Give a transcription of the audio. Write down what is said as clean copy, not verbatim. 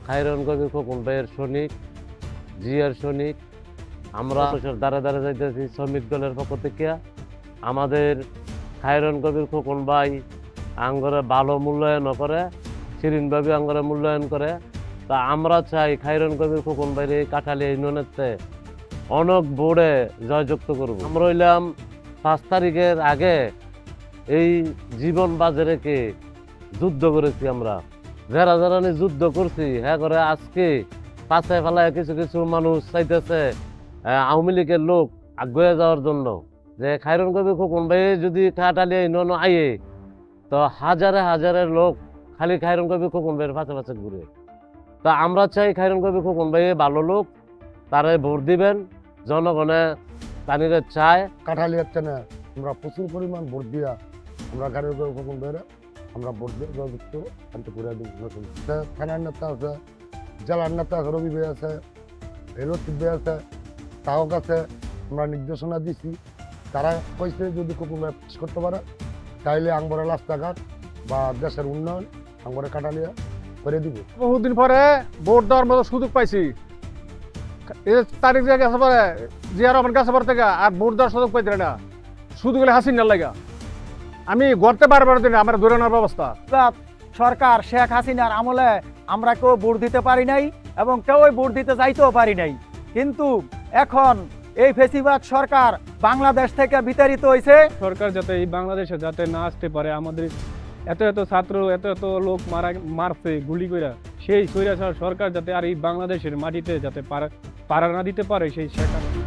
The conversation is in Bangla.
খায়রন কবির খোকন ভাইয়ের সৈনিক, জিয়ার সৈনিক। আমরা দ্বারা দ্বারা যাইতেছি শ্রমিক দলের পক্ষ থেকে। আমাদের খায়রন কবির খোকন ভাই আঙ্গরে ভালো মূল্যায়ন করে, শিরিনভাবে আঙ্গরে মূল্যায়ন করে। তা আমরা চাই খায়রন কবির খোকন ভাইয়ের এই কাঠালি ইউনিয়নেতে অনেক বোর্ডে জয়যুক্ত করব। আমরা হইলাম 5 তারিখের আগে এই জীবন বাজে রেখে যুদ্ধ করেছি। আমরা যারা যারা যুদ্ধ করছি হ্যাঁ করে আজকে পাশে ফেলায় কিছু কিছু মানুষ চাইতেছে আওয়ামী লীগের লোক আগুয়ে যাওয়ার জন্য, যে খায়রন কবির খোকন ভাই যদি কাঠালিয়া ইউনিয়ন আইয়ে তো হাজারে হাজারের লোক খালি খায়রন কবির খোকন ভাইয়ের পাশে পাশে ঘুরে। তা আমরা চাই খায়রন কবির খোকন ভাই ভালো লোক, তারে ভোট দিবেন। জনগণে তানিরে চায়। কাঠালিয়াতে না আমরা প্রচুর পরিমাণ ভোট দিয়া আমরা খায়রন কবির খোকন ভাইয়ের আমরা ভোট দিয়ে জয়যুক্ত আনতে করে দিই। থানার নেতা আছে, জেলার নেতা আছে, রবি ভাই আছে, লতিফ ভাই আছে, তাও কাছে আমরা নির্দেশনা দিছি। তারা কইছে যদি খোকন ভাই পাস করতে পারে তাইলে আঙ্গরে রাস্তাঘাট বা দেশের উন্নয়ন আঙ্গরে কাঠালিয়া করে দিব। বহুদিন পরে ভোট দেওয়ার মতো সুযোগ পাইছি। এই তারিখ যে গেছে পরে জিয়ার আমার গেছে পর থেকে আর ভোট দেওয়ার সুযোগ পাইতে না, শুধু গেলে হাসিনার লাগা আমি গড়তে পারবার দিন আমার ধরে নেওয়ার ব্যবস্থা। সরকার শেখ হাসিনার আমলে আমরা কেউ ভোট দিতে পারি নাই এবং কেউই ভোট দিতে যাইতেও পারি নাই, কিন্তু এখন এই ফেসিবাদ সরকার বাংলাদেশ থেকে বিতাড়িত হয়েছে। সরকার যাতে এই বাংলাদেশে যাতে না আসতে পারে, আমাদের এত এত ছাত্র এত এত লোক মারছে গুলি কইরা, সেই স্বৈরাচার সরকার যাতে আর এই বাংলাদেশের মাটিতে যাতে পাড়া না দিতে পারে সেই শেখ হাসিনা।